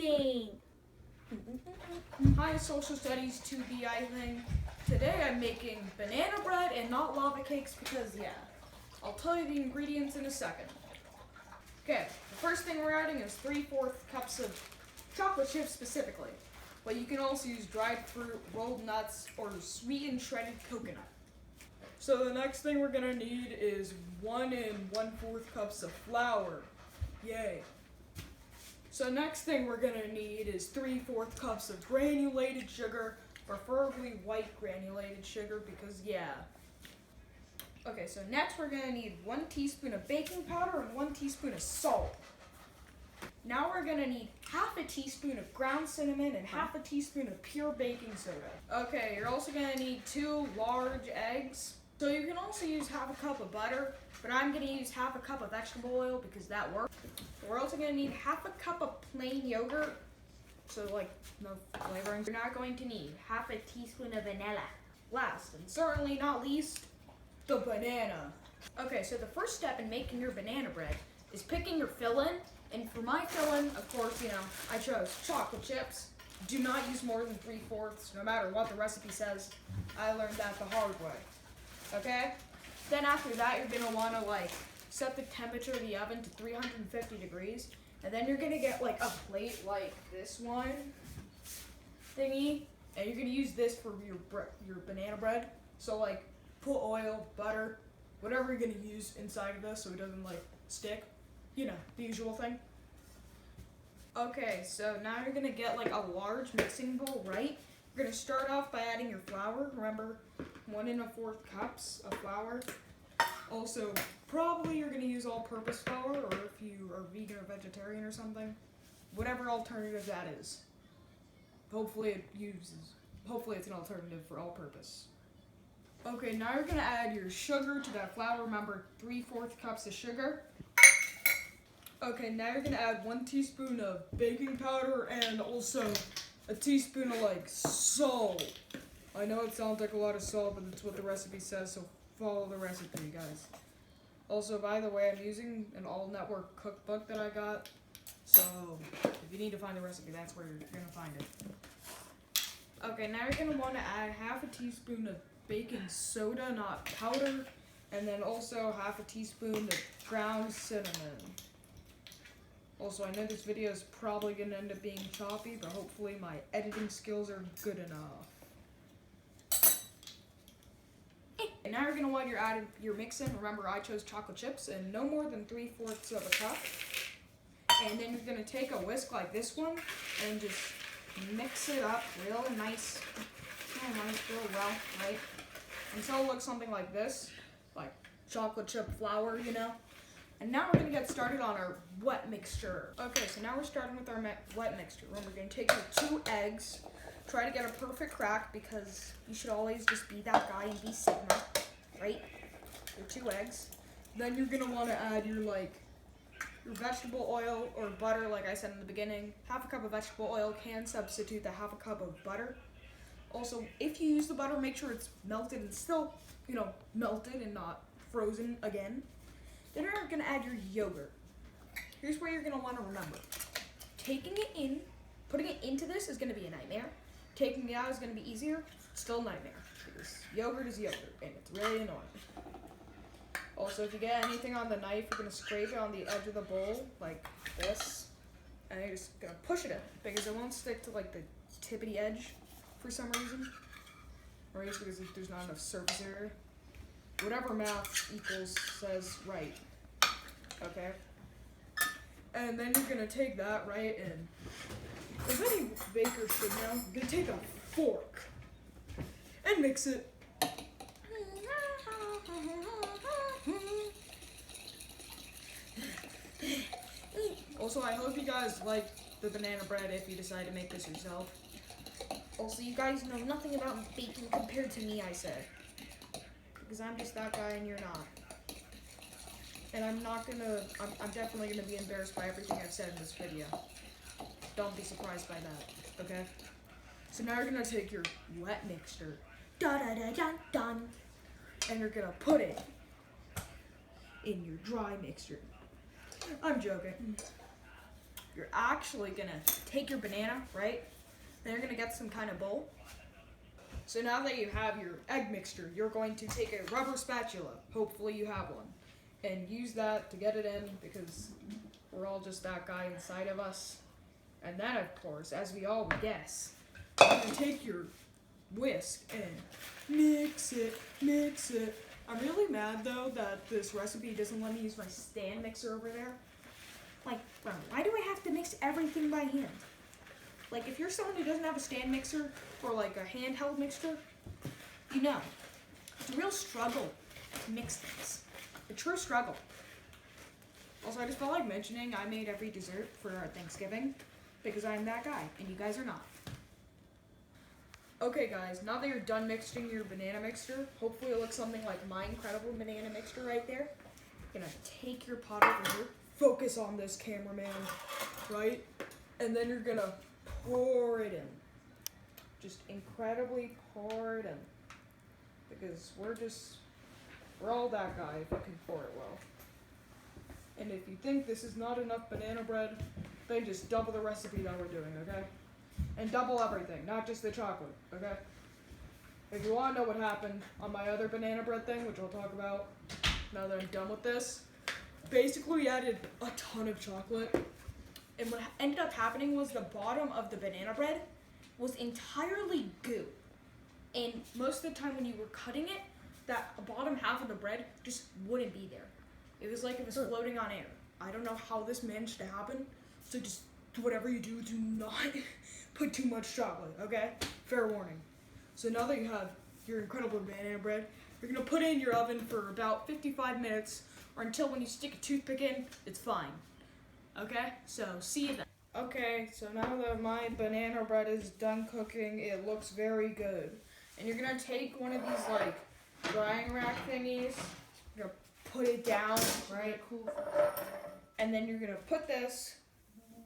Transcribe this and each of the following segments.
amazing! Hi, social studies 2B, I think. Today I'm making banana bread and not lava cakes because, yeah, I'll tell you the ingredients in a second. Okay, the first thing we're adding is 3/4 cups of chocolate chips specifically, but you can also use dried fruit, rolled nuts, or sweetened shredded coconut. So the next thing we're gonna need is 1 1/4 cups of flour. Yay. So next thing we're gonna need is 3/4 cups of granulated sugar, preferably white granulated sugar because yeah. Okay, so next we're gonna need 1 teaspoon of baking powder and 1 teaspoon of salt. Now we're gonna need half a teaspoon of ground cinnamon and half a teaspoon of pure baking soda. Okay, you're also gonna need 2 large eggs. So you can also use half a cup of butter, but I'm gonna use half a cup of vegetable oil because that works. We're also gonna need half a cup of plain yogurt, so like no flavoring. You're not going to need half a teaspoon of vanilla. Last and certainly not least, the banana. Okay, so the first step in making your banana bread is picking your fill-in. And for my fill-in, of course, you know, I chose chocolate chips. Do not use more than 3/4, no matter what the recipe says. I learned that the hard way. Okay? Then after that, you're gonna wanna like set the temperature of the oven to 350 degrees. And then you're gonna get like a plate like this one thingy. And you're gonna use this for your banana bread. So like put oil, butter, whatever you're gonna use inside of this so it doesn't like stick. You know, the usual thing. Okay, so now you're gonna get like a large mixing bowl, right? You're gonna start off by adding your flour. Remember, 1 1/4 cups of flour. Also, probably you're gonna use all-purpose flour, or if you are vegan or vegetarian or something, whatever alternative that is. Hopefully it's an alternative for all-purpose. Okay, now you're gonna add your sugar to that flour. Remember, 3/4 cups of sugar. Okay, now you're gonna add 1 teaspoon of baking powder and also a teaspoon of like salt. I know it sounds like a lot of salt, but that's what the recipe says, so follow the recipe, guys. Also, by the way, I'm using an all-network cookbook that I got, so if you need to find the recipe, that's where you're gonna find it. Okay, now you're gonna wanna add half a teaspoon of baking soda, not powder, and then also half a teaspoon of ground cinnamon. Also, I know this video is probably going to end up being choppy, but hopefully my editing skills are good enough. And now you're going to want your mix in. Remember, I chose chocolate chips, and no more than 3/4 of a cup. And then you're going to take a whisk like this one, and just mix it up real nice, real well, right? Until it looks something like this, like chocolate chip flour, you know? And now we're going to get started on our wet mixture. Okay, so now we're starting with our wet mixture. Remember, we're going to take your 2 eggs. Try to get a perfect crack because you should always just be that guy and be Sigma, right? Your 2 eggs. Then you're going to want to add your vegetable oil or butter, like I said in the beginning. Half a cup of vegetable oil can substitute the half a cup of butter. Also, if you use the butter, make sure it's melted and still, you know, melted and not frozen again. Then you're gonna add your yogurt. Here's where you're gonna wanna remember. Taking it in, putting it into this is gonna be a nightmare. Taking it out is gonna be easier, still a nightmare. Because yogurt is yogurt, and it's really annoying. Also, if you get anything on the knife, you're gonna scrape it on the edge of the bowl, like this. And you're just gonna push it in, because it won't stick to like the tippity edge for some reason. Or it's because there's not enough surface area. Whatever math equals says right, okay? And then you're gonna take that, right, and as any baker should know, you're gonna take a fork and mix it. Also, I hope you guys like the banana bread if you decide to make this yourself. Also, you guys know nothing about baking compared to me, I said. Because I'm just that guy and you're not. And I'm definitely gonna be embarrassed by everything I've said in this video. Don't be surprised by that, okay? So now you're gonna take your wet mixture, and you're gonna put it in your dry mixture. I'm joking. you're actually gonna take your banana, right? Then you're gonna get some kind of bowl. So now that you have your egg mixture, you're going to take a rubber spatula, hopefully you have one, and use that to get it in because we're all just that guy inside of us. And then, of course, as we all would guess, you're gonna take your whisk and mix it, mix it. I'm really mad though that this recipe doesn't let me use my stand mixer over there. Like, why do I have to mix everything by hand? Like, if you're someone who doesn't have a stand mixer or like a handheld mixer, you know, it's a real struggle to mix things. A true struggle. Also, I just felt like mentioning I made every dessert for our Thanksgiving because I'm that guy and you guys are not. Okay guys, now that you're done mixing your banana mixture, hopefully it looks something like my incredible banana mixture right there. You're gonna take your pot over here, focus on this cameraman, right? And then you're gonna pour it in. Just incredibly pour it in. Because we're all that guy if you can pour it well. And if you think this is not enough banana bread, then just double the recipe that we're doing, okay? And double everything, not just the chocolate, okay? If you want to know what happened on my other banana bread thing, which I'll talk about now that I'm done with this, basically we added a ton of chocolate. And what ended up happening was the bottom of the banana bread was entirely goo. And most of the time when you were cutting it, that bottom half of the bread just wouldn't be there. It was like it was floating on air. I don't know how this managed to happen, so just whatever you do not put too much chocolate, okay? Fair warning. So now that you have your incredible banana bread, you're gonna put it in your oven for about 55 minutes or until when you stick a toothpick in, it's fine. Okay, so see you then. Okay, so now that my banana bread is done cooking, it looks very good. And you're gonna take one of these like drying rack thingies, you're gonna put it down, right? Cool. And then you're gonna put this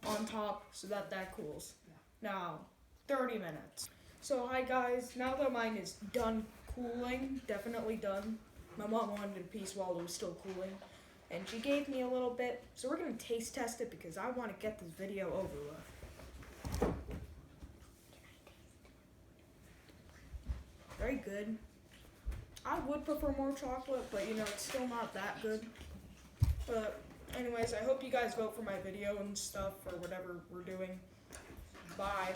on top so that cools. Now, 30 minutes. So hi guys, now that mine is done cooling, definitely done. My mom wanted a piece while it was still cooling, and she gave me a little bit. So we're gonna taste test it because I want to get this video over with. Very good. I would prefer more chocolate, but you know, it's still not that good. But anyways, I hope you guys vote for my video and stuff or whatever we're doing. Bye.